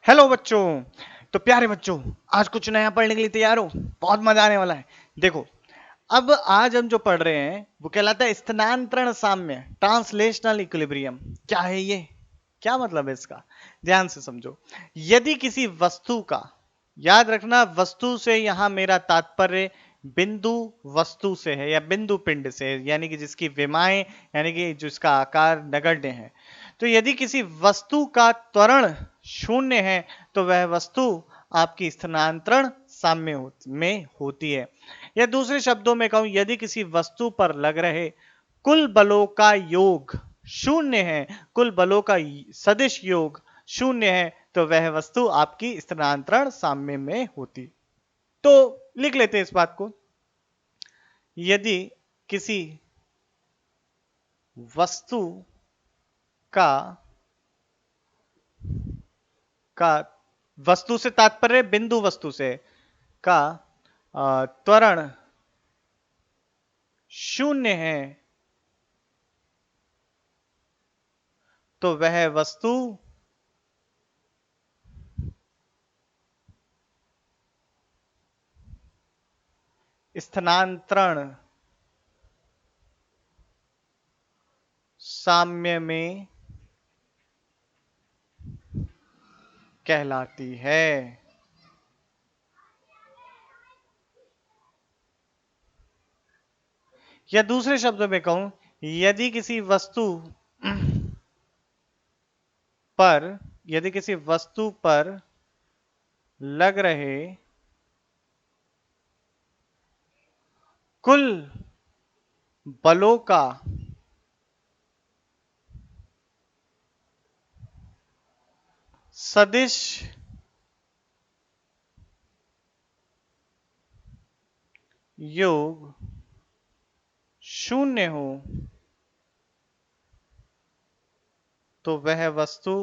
Hello बच्चों। तो प्यारे बच्चों, आज कुछ नया पढ़ने के लिए तैयार हो? बहुत मजा आने वाला है। देखो, अब आज हम जो पढ़ रहे हैं वो कहलाता है स्थानांतरण साम्य, ट्रांसलेशनल इक्विलिब्रियम। क्या है ये? क्या मतलब है इसका? ध्यान से समझो। यदि किसी वस्तु का, याद रखना वस्तु से यहां मेरा तात्पर्य बिंदु वस्तु से है या बिंदु पिंड से है, यानी कि जिसकी विमाएं यानी कि जिसका आकार नगण्य है। तो यदि किसी वस्तु का त्वरण शून्य है तो वह वस्तु आपकी स्थानांतरण साम्य में होती है। या दूसरे शब्दों में कहूं, यदि किसी वस्तु पर लग रहे कुल बलों का योग शून्य है, कुल बलों का सदिश योग शून्य है, तो वह वस्तु आपकी स्थानांतरण साम्य में होती। तो लिख लेते हैं इस बात को। यदि किसी वस्तु का का वस्तु से तात्पर्य बिंदु वस्तु से का त्वरण शून्य है तो वह वस्तु स्थानांतरण साम्य में कहलाती है। या दूसरे शब्दों में कहूं, यदि किसी वस्तु पर यदि किसी वस्तु पर लग रहे कुल बलों का सदिश योग शून्य हो तो वह वस्तु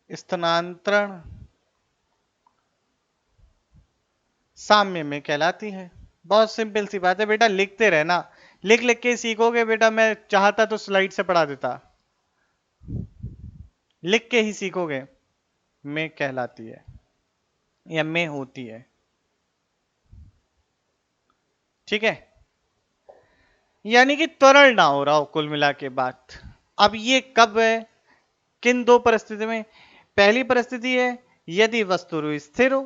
स्थानांतरण साम्य में कहलाती है। बहुत सिंपल सी बात है बेटा, लिखते रहना। लिख लिख के सीखोगे बेटा। मैं चाहता तो स्लाइड से पढ़ा देता, लिख के ही सीखोगे। में कहलाती है या में होती है। ठीक है, यानी कि त्वरण ना हो रहा हो कुल मिला के बात। अब ये कब है, किन दो परिस्थिति में? पहली परिस्थिति है यदि वस्तु स्थिर हो,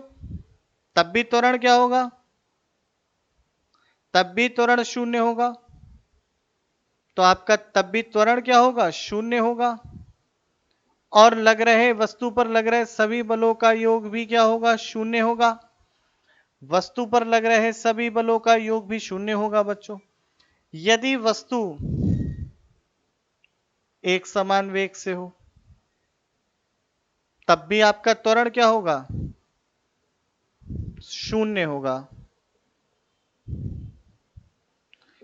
तब भी त्वरण क्या होगा? तब भी त्वरण शून्य होगा। तो आपका तब भी त्वरण क्या होगा? शून्य होगा। और लग रहे वस्तु पर लग रहे सभी बलों का योग भी क्या होगा? शून्य होगा। वस्तु पर लग रहे सभी बलों का योग भी शून्य होगा बच्चों। यदि वस्तु एक समान वेग से हो तब भी आपका त्वरण क्या होगा? शून्य होगा।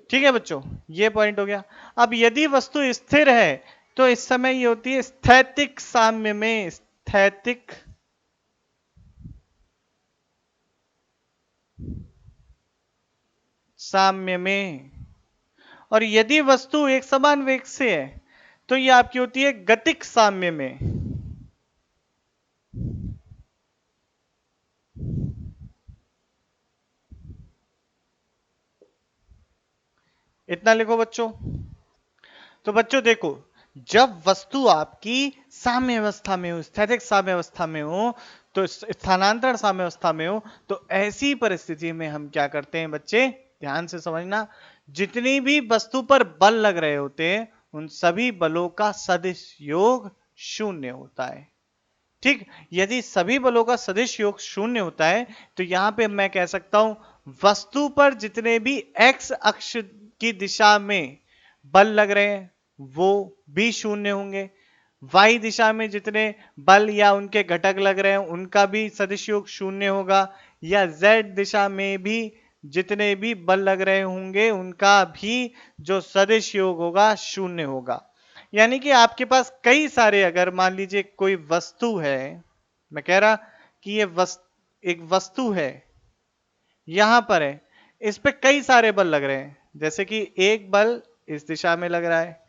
ठीक है बच्चों, ये पॉइंट हो गया। अब यदि वस्तु स्थिर है तो इस समय ये होती है स्थैतिक साम्य में। स्थैतिक साम्य में। और यदि वस्तु एक समान वेग से है तो ये आपकी होती है गतिक साम्य में। इतना लिखो बच्चों। तो बच्चों देखो, जब वस्तु आपकी साम्य अवस्था में हो, स्थैतिक साम्य अवस्था में हो, तो स्थानांतरण साम्य अवस्था में हो, तो ऐसी परिस्थिति में हम क्या करते हैं बच्चे? ध्यान से समझना। जितनी भी वस्तु पर बल लग रहे होते हैं उन सभी बलों का सदिश योग शून्य होता है। ठीक, यदि सभी बलों का सदिश योग शून्य होता है तो यहां पे मैं कह सकता हूं वस्तु पर जितने भी एक्स अक्ष की दिशा में बल लग रहे हैं वो भी शून्य होंगे। वाई दिशा में जितने बल या उनके घटक लग रहे हैं उनका भी सदिश योग शून्य होगा। या जेड दिशा में भी जितने भी बल लग रहे होंगे उनका भी जो सदिश योग होगा शून्य होगा। यानी कि आपके पास कई सारे, अगर मान लीजिए कोई वस्तु है, मैं कह रहा कि ये एक वस्तु है, यहां पर है, इस पे कई सारे बल लग रहे हैं, जैसे कि एक बल इस दिशा में लग रहा है,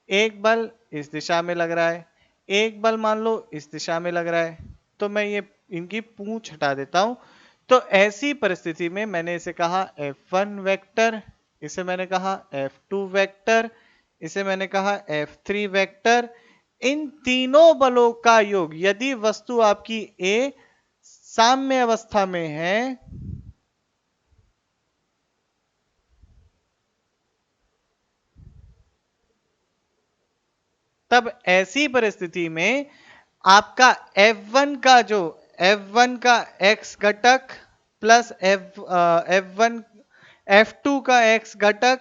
एक बल इस दिशा में लग रहा है, एक बल मान लो इस दिशा में लग रहा है। तो मैं ये इनकी पूंछ हटा देता हूं। तो ऐसी परिस्थिति में मैंने इसे कहा F1 वेक्टर, इसे मैंने कहा F2 वेक्टर, इसे मैंने कहा F3 वेक्टर। इन तीनों बलों का योग यदि वस्तु आपकी A साम्य अवस्था में है, तब ऐसी परिस्थिति में आपका F1 का जो F1 का x घटक प्लस F1 F2 का x घटक,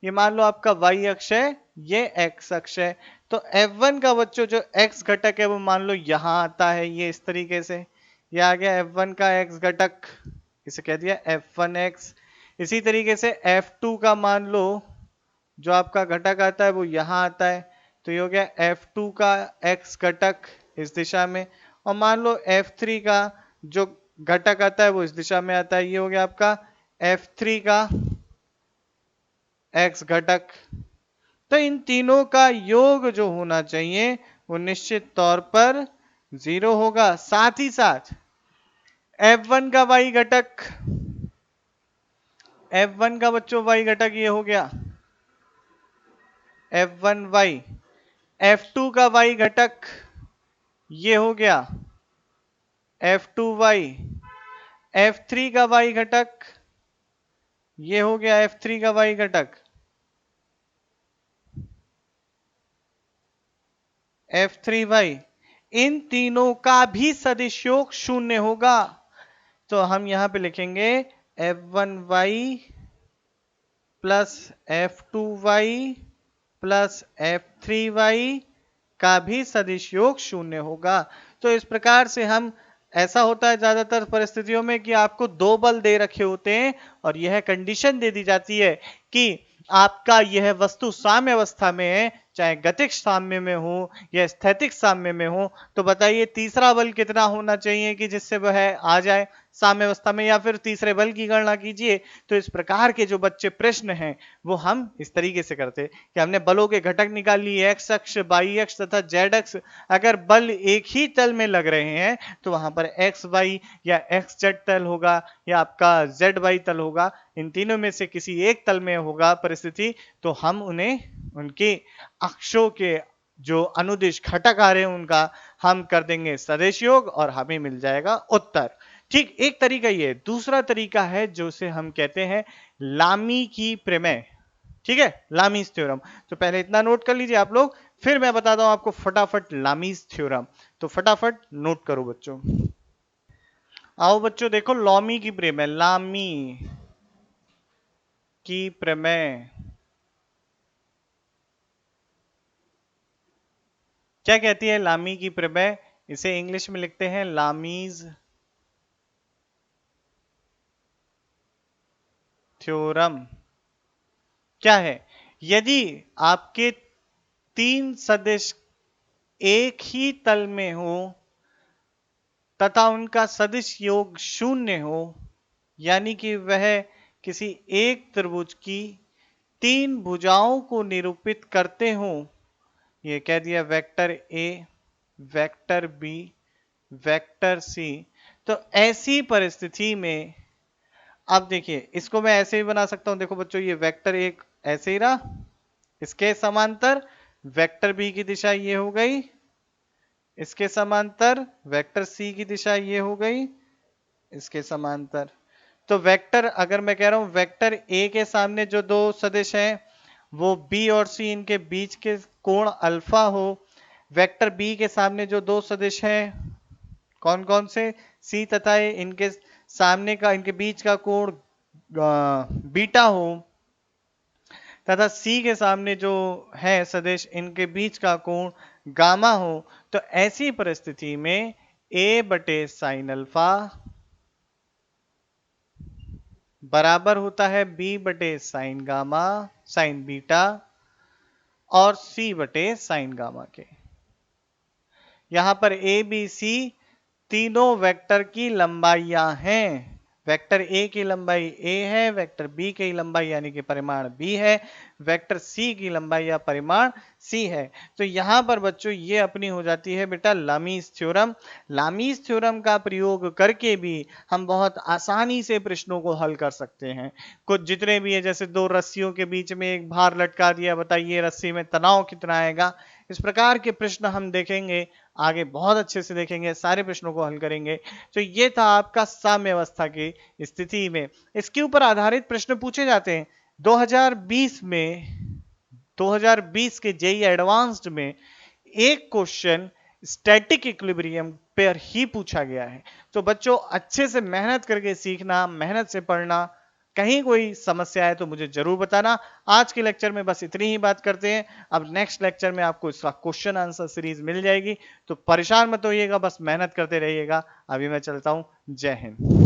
ये मान लो आपका y अक्ष है, ये x अक्ष है। तो F1 का बच्चों जो x घटक है वो मान लो यहां आता है, ये इस तरीके से, ये आ गया F1 का x घटक, इसे कह दिया F1x। इसी तरीके से F2 का मान लो जो आपका घटक आता है वो यहां आता है, तो ये हो गया F2 का x घटक इस दिशा में। और मान लो F3 का जो घटक आता है वो इस दिशा में आता है, ये हो गया आपका F3 का x घटक। तो इन तीनों का योग जो होना चाहिए वो निश्चित तौर पर 0 होगा। साथ ही साथ F1 का y घटक, F1 का बच्चों y घटक ये हो गया F1y, F2 का y घटक ये हो गया F2y, F3 का y घटक ये हो गया F3 का y घटक, F3y। इन तीनों का भी सदिश योग 0 होगा। तो हम यहां पे लिखेंगे F1y plus F2y plus F3y का भी सदिश योग 0 होगा। तो इस प्रकार से हम, ऐसा होता है ज्यादातर परिस्थितियों में कि आपको दो बल दे रखे होते हैं और यह कंडीशन दे दी जाती है कि आपका यह वस्तु साम्य अवस्था में है, चाहे गतिज साम्य में हो या स्थैतिक साम्य में हो। तो बताइए तीसरा बल कितना होना चाहिए कि जिससे वह आ जाए साम्य अवस्था में, या फिर तीसरे बल की गणना कीजिए। तो इस प्रकार के जो बच्चे प्रश्न हैं वो हम इस तरीके से करते कि हमने बलों के घटक निकाल लिए, एक्स अक्ष, वाई अक्ष तथा जेड अक्ष। अगर बल एक ही तल में लग रहे हैं तो वहां पर एक्स वाई या एक्स जेड तल होगा या आपका जेड वाई तल होगा, इन तीनों में से किसी एक तल में होगा परिस्थिति, तो हम उन्हें उनके अक्षों के जो अनुदिश घटक आ रहे हैं उनका हम कर देंगे सदिश योग और हमें मिल जाएगा उत्तर। ठीक, एक तरीका ये। दूसरा तरीका है जो से हम कहते हैं लामी की प्रमेय। ठीक है, लामीज थ्योरम। तो पहले इतना नोट कर लीजिए आप लोग, फिर मैं बताता हूं आपको फटाफट लामीज थ्योरम। तो फटाफट नोट करो बच्चों। आओ बच्चों देखो, लॉमी की प्रमेय, लामी की प्रमेय क्या कहती है? लामी की प्रमेय, इसे इंग्लिश में लिखते हैं लामीज थ्योरम। क्या है? यदि आपके तीन सदिश एक ही तल में हो तथा उनका सदिश योग 0 हो, यानी कि वह किसी एक त्रिभुज की तीन भुजाओं को निरूपित करते हो, ये कह दिया vector A, vector B, vector C. तो ऐसी परिस्थिति में अब देखिए, इसको मैं ऐसे ही बना सकता हूं। देखो बच्चों, ये वेक्टर एक ऐसे ही रहा, इसके समांतर वेक्टर बी की दिशा ये हो गई, इसके समांतर वेक्टर सी की दिशा ये हो गई, इसके समांतर। तो वेक्टर, अगर मैं कह रहा हूं वेक्टर ए के सामने जो दो सदिश हैं वो बी और सी, इनके बीच के कोण अल्फा हो। वेक्टर बी के सामने जो दो सदिश हैं कौन कौन से? सी तथा ए, इनके सामने का, इनके बीच का कोण बीटा हो, तथा सी के सामने जो है सदिश, इनके बीच का कोण गामा हो। तो ऐसी परिस्थिति में ए बटे साइन अल्फा बराबर होता है बी बटे साइन गामा, साइन बीटा, और सी बटे साइन गामा के। यहां पर ए बी सी तीनों वेक्टर की लंबाइयां हैं, वेक्टर ए की लंबाई a है, वेक्टर b की लंबाई यानी कि परिमाण b है, वेक्टर c की लंबाई या परिमाण c है। तो यहां पर बच्चों ये अपनी हो जाती है बेटा लामीज थ्योरम। लामीज थ्योरम का प्रयोग करके भी हम बहुत आसानी से प्रश्नों को हल कर सकते हैं। कुछ जितने भी है, जैसे दो रस्सियों के बीच में एक भार लटका दिया, बताइए रस्सी में तनाव कितना आएगा। इस प्रकार के प्रश्न हम देखेंगे आगे, बहुत अच्छे से देखेंगे, सारे प्रश्नों को हल करेंगे। तो ये था आपका साम्यावस्था की स्थिति में। इसके ऊपर आधारित प्रश्न पूछे जाते हैं। 2020 के जेई एडवांस्ड में एक क्वेश्चन स्टैटिक इक्विलिब्रियम पर ही पूछा गया है। तो बच्चों अच्छे से मेहनत करके सीखना, मेहनत से पढ़ना। कहीं कोई समस्या है तो मुझे जरूर बताना। आज के लेक्चर में बस इतनी ही बात करते हैं। अब नेक्स्ट लेक्चर में आपको इसका क्वेश्चन आंसर सीरीज मिल जाएगी, तो परेशान मत होइएगा, बस मेहनत करते रहिएगा। अभी मैं चलता हूं। जय हिंद।